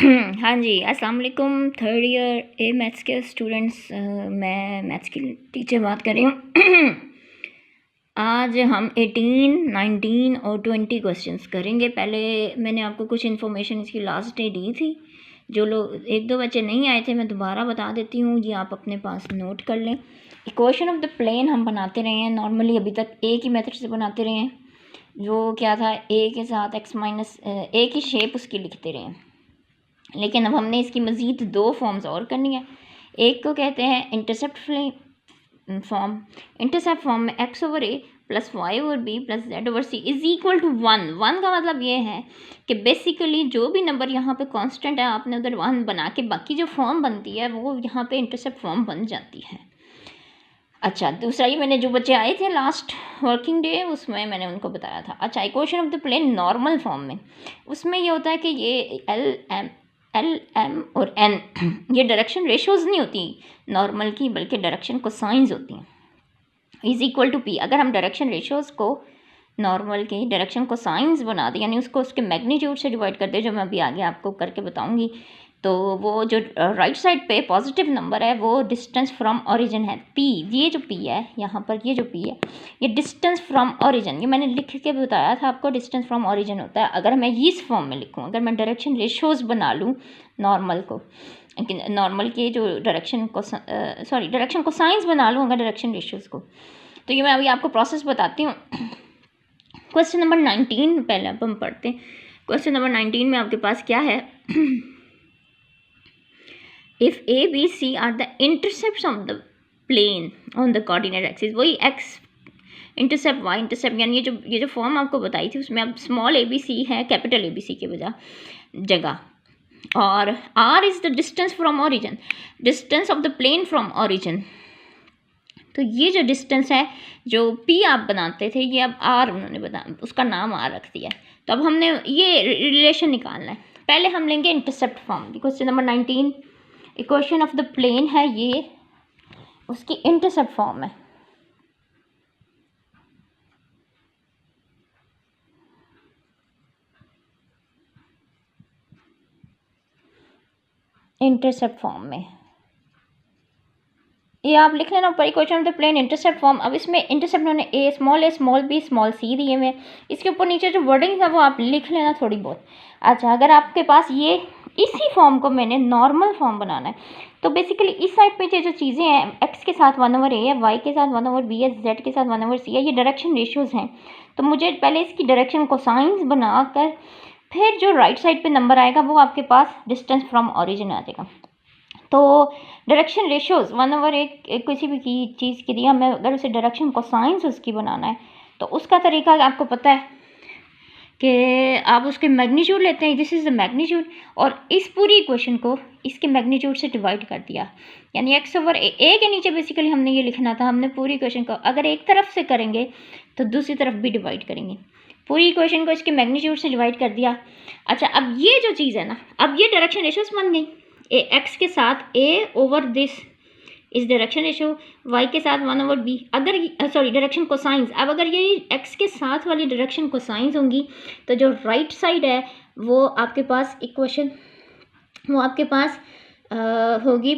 हाँ जी, अस्सलाम वालेकुम। थर्ड ईयर ए मैथ्स के स्टूडेंट्स, मैं मैथ्स की टीचर बात कर रही हूँ। आज हम 18, 19 और 20 क्वेश्चंस करेंगे। पहले मैंने आपको कुछ इन्फॉर्मेशन इसकी लास्ट डे दी थी। जो लोग एक दो बच्चे नहीं आए थे, मैं दोबारा बता देती हूँ, ये आप अपने पास नोट कर लें। इक्वेशन ऑफ द प्लेन हम बनाते रहे हैं नॉर्मली, अभी तक एक ही मेथड से बनाते रहे हैं। जो क्या था, ए के साथ एक्स माइनस ए की शेप उसकी लिखते रहे हैं। लेकिन अब हमने इसकी मज़ीद दो फॉर्म्स और करनी है। एक को कहते हैं इंटरसेप्ट फॉर्म। इंटरसेप्ट फॉर्म में x over a plus y over b plus z over c is equal to 1। 1 का मतलब ये है कि बेसिकली जो भी नंबर यहाँ पे कांस्टेंट है, आपने उधर 1 बना के बाकी जो फॉर्म बनती है वो यहाँ पे इंटरसेप्ट फॉर्म बन जाती है। अच्छा, दूसरा ये मैंने जो बच्चे आए थे लास्ट वर्किंग डे, उसमें मैंने उनको बताया था। अच्छा, equation of the plane normal form में, उसमें ये होता है कि ये एल एम और एन ये डायरेक्शन रेशोज़ नहीं होती नॉर्मल की, बल्कि डायरेक्शन कोसाइंस होती हैं। Is equal to p. अगर हम डायरेक्शन रेशोज़ को नॉर्मल की डायरेक्शन कोसाइंस बना दें, यानी उसको उसके मैग्नीट्यूड से डिवाइड कर दें, जो मैं अभी आगे आपको करके बताऊंगी, तो वो जो राइट साइड पे पॉजिटिव नंबर है वो डिस्टेंस फ्रॉम ओरिजिन है पी। ये जो पी है यहाँ पर, ये जो पी है ये डिस्टेंस फ्रॉम ओरिजिन, ये मैंने लिख के बताया था आपको, डिस्टेंस फ्रॉम ओरिजिन होता है। अगर मैं इस फॉर्म में लिखूँ, अगर मैं डायरेक्शन रेशोज़ बना लूँ नॉर्मल को, नॉर्मल के जो डायरेक्शन को डायरेक्शन को साइंस बना लूँ अगर डायरेक्शन रेशोज़ को, तो ये मैं अभी आपको प्रोसेस बताती हूँ। क्वेश्चन नंबर 19 पहले अब हम पढ़ते हैं। क्वेश्चन नंबर 19 में आपके पास क्या है, if a b c are the intercepts of the plane on the coordinate axis, वही एक्स इंटरसेप्ट वाई इंटरसेप्ट, यानी ये जो फॉर्म आपको बताई थी उसमें अब स्मॉल ए बी सी है कैपिटल ए बी सी के जगह, और R is the distance from origin, distance of the plane from origin. तो ये जो डिस्टेंस है जो पी आप बनाते थे, ये अब आर उन्होंने बता उसका नाम आर रख दिया। तो अब हमने ये रिलेशन निकालना है। पहले हम लेंगे intercept form. Question number 19 equation of the plane है, ये उसकी इंटरसेप्ट फॉर्म है। इंटरसेप्ट फॉर्म में ये आप लिख लेना ऊपर, equation of the plane intercept form. अब इसमें इंटरसेप्ट उन्होंने a small b small c दिए हुए, इसके ऊपर नीचे जो वर्डिंग है वो आप लिख लेना थोड़ी बहुत। अच्छा, अगर आपके पास ये इसी फॉर्म को मैंने नॉर्मल फॉर्म बनाना है, तो बेसिकली इस साइड पे जो चीज़ें हैं, एक्स के साथ 1 ओवर ए है, वाई के साथ 1 ओवर बी है, जेड के साथ 1 ओवर सी है, ये डायरेक्शन रेशियोज़ हैं। तो मुझे पहले इसकी डायरेक्शन को साइंस बनाकर फिर जो राइट साइड पे नंबर आएगा वो आपके पास डिस्टेंस फ्रॉम ओरिजिन आ जाएगा। तो डायरेक्शन रेशियोज़ 1 ओवर एक किसी भी चीज़ की दिया, हमें अगर उसे डायरेक्शन को साइंस उसकी बनाना है तो उसका तरीका आपको पता है कि आप उसके मैग्नीट्यूड लेते हैं, दिस इज़ द मैग्नीट्यूड, और इस पूरी इक्वेशन को इसके मैग्नीट्यूड से डिवाइड कर दिया, यानी एक्स ओवर ए के नीचे बेसिकली हमने ये लिखना था। हमने पूरी इक्वेशन को अगर एक तरफ से करेंगे तो दूसरी तरफ भी डिवाइड करेंगे, पूरी इक्वेशन को इसके मैग्नीट्यूड से डिवाइड कर दिया। अच्छा, अब ये जो चीज़ है ना, अब ये डायरेक्शन रेशियोज़ बन गई। ए एक्स के साथ ए ओवर दिस इस डायरेक्शन रेशो, वाई के साथ 1 ओवर बी, अगर डायरेक्शन कोसाइंस। अब अगर ये एक्स के साथ वाली डायरेक्शन कोसाइंस होंगी तो जो राइट साइड है वो आपके पास इक्वेशन वो आपके पास होगी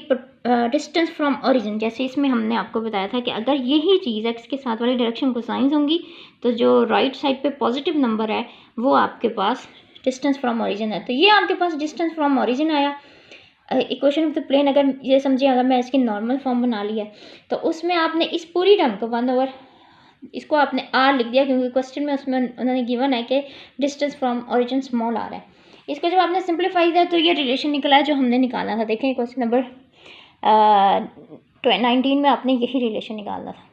डिस्टेंस फ्रॉम ओरिजिन। जैसे इसमें हमने आपको बताया था कि अगर यही चीज़ एक्स के साथ वाली डायरेक्शन कोसाइंस होंगी तो जो राइट साइड पे पॉजिटिव नंबर है वो आपके पास डिस्टेंस फ्रॉम ओरिजिन है। तो ये आपके पास डिस्टेंस फ्रॉम ओरिजिन आया। इक्वेशन ऑफ द प्लेन, अगर ये समझिए, अगर मैं इसकी नॉर्मल फॉर्म बना लिया तो उसमें आपने इस पूरी टर्म को 1 ओवर इसको आपने आर लिख दिया, क्योंकि क्वेश्चन में उसमें उन्होंने गिवन है कि distance from origin small r है। इसको जब आपने सिंप्लीफाई किया तो ये रिलेशन निकला है जो हमने निकालना था। देखें क्वेश्चन नंबर 19 में आपने यही रिलेशन निकालना था।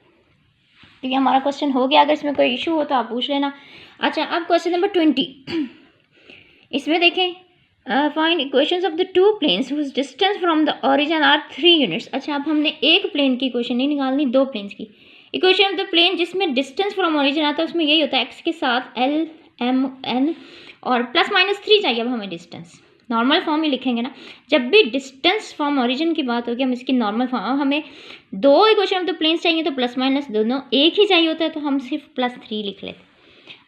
तो ये हमारा क्वेश्चन हो गया। अगर इसमें कोई इशू हो तो आप पूछ लेना। अच्छा, अब क्वेश्चन नंबर 20 इसमें देखें, find equations of the two planes whose distance from the origin are 3 units. अच्छा, अब हमने एक प्लेन की इक्वेशन नहीं निकालनी, दो प्लेन्स की इक्वेशन ऑफ द प्लेन जिसमें डिस्टेंस फ्रॉम ओरिजिन आता है, उसमें यही होता है एक्स के साथ एल एम एन और प्लस माइनस 3 चाहिए। अब हमें डिस्टेंस नॉर्मल फॉर्म ही लिखेंगे ना, जब भी डिस्टेंस फ्रॉम ओरिजिन की बात होगी हम इसकी नॉर्मल फॉर्म, हमें दो इक्वेशन ऑफ द प्लेन्स चाहिए तो प्लस माइनस दोनों एक ही चाहिए होता है, तो हम सिर्फ +3 लिख लेते हैं।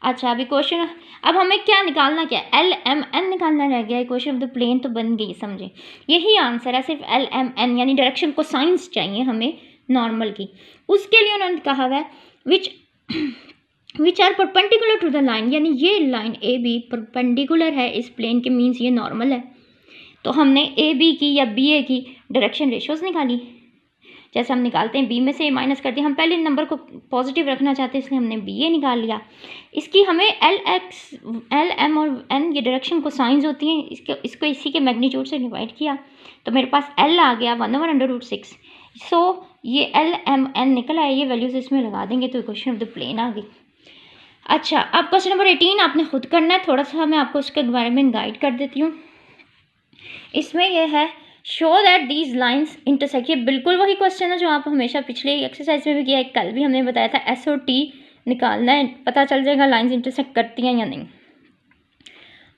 अच्छा अभी क्वेश्चन, अब हमें क्या निकालना, क्या एल एम एन निकालना रह गया है। क्वेश्चन ऑफ द प्लेन तो बन गई, समझे, यही आंसर है, सिर्फ एल एम एन यानी डायरेक्शन को साइंस चाहिए हमें नॉर्मल की। उसके लिए उन्होंने कहा हुआ है which are perpendicular to the line, यानी ये लाइन ए बी परपेंडिकुलर है इस प्लेन के, मीन्स ये नॉर्मल है। तो हमने ए बी की या बी ए की डायरेक्शन रेशियोज निकाली, जैसे हम निकालते हैं बी में से ए माइनस करते हैं, हम पहले नंबर को पॉजिटिव रखना चाहते हैं इसलिए हमने बी ए निकाल लिया। इसकी हमें एल एम और एन ये डायरेक्शन को साइंस होती हैं, इसको इसी के मैग्नीट्यूड से डिवाइड किया तो मेरे पास एल आ गया 1/√6। सो ये एल एम एन निकल आया, ये वैल्यूज इसमें लगा देंगे तो इक्वेशन ऑफ द प्लेन आ गई। अच्छा अब क्वेश्चन नंबर 18 आपने खुद करना है, थोड़ा सा मैं आपको उसके बारे में गाइड कर देती हूँ। इसमें यह है show that these lines intersect, ये बिल्कुल वही क्वेश्चन है जो आप हमेशा पिछले एक्सरसाइज में भी किया है, कल भी हमने बताया था एस और टी निकालना है, पता चल जाएगा लाइन्स इंटरसेक्ट करती हैं या नहीं।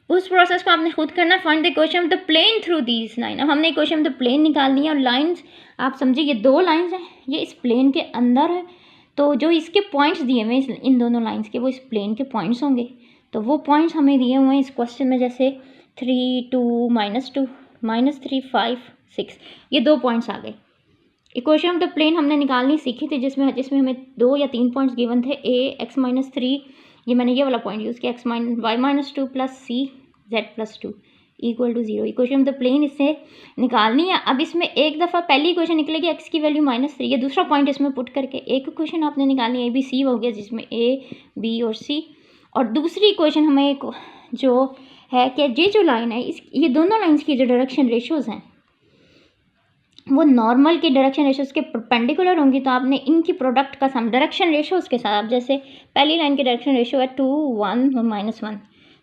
उस प्रोसेस को आपने खुद करना, find the equation of the plane through these line. अब हमने इक्वेशन ऑफ द प्लेन निकालनी है और लाइन्स आप समझिए ये दो लाइन्स हैं, ये इस प्लेन के अंदर है, तो जो इसके पॉइंट्स दिए हुए हैं इन दोनों लाइन्स के वो इस प्लेन के पॉइंट्स होंगे। तो वो पॉइंट्स हमें दिए हुए हैं इस क्वेश्चन में, जैसे 3 2 -2 -3 5 6, ये 2 पॉइंट्स आ गए। इक्वेशन ऑफ द प्लेन हमने निकालनी सीखी थी जिसमें हमें 2 या 3 पॉइंट्स गिवन थे, a x-3, ये मैंने ये वाला पॉइंट यूज़ किया, y-2 + c z+2 = 0। Equation of the plane इससे निकालनी है। अब इसमें एक दफ़ा पहली इक्वेशन निकलेगी x की वैल्यू -3, ये दूसरा पॉइंट इसमें पुट करके एक इक्वेशन आपने निकालनी है, a b c हो गया जिसमें a b और c, और दूसरी इक्वेशन हमें एक जो है कि ये जो लाइन है ये दोनों लाइंस की जो डायरेक्शन रेशियोज़ हैं वो नॉर्मल के डायरेक्शन रेशियोज़ के परपेंडिकुलर होंगी, तो आपने इनकी प्रोडक्ट का सम डायरेक्शन रेशियोज़ के साथ, अब जैसे पहली लाइन की डायरेक्शन रेशियो है 2 1 और -1,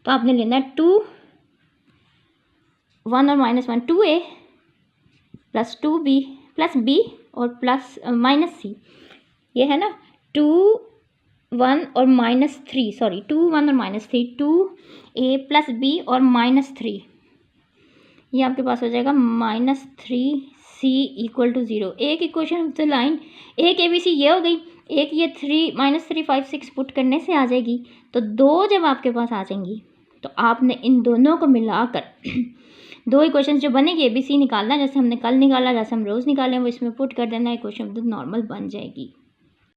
तो आपने लेना है 2 1 और -1 2a + 2b + b और -c, ये है ना 2 1 और -3, सॉरी 2 1 और -3 2a + b और -3, ये आपके पास हो जाएगा -3c = 0। एक इक्वेशन ऑफ द लाइन एक ए बी सी ये हो गई, एक ये 3 5 6 पुट करने से आ जाएगी, तो 2 जब आपके पास आ जाएंगी तो आपने इन दोनों को मिलाकर 2 इक्वेशन जो बनेगी ए बी सी निकालना, जैसे हमने कल निकाला, जैसे हम रोज़ निकालें वो इसमें पुट कर देना, इक्वेशन ऑफ द नॉर्मल बन जाएगी।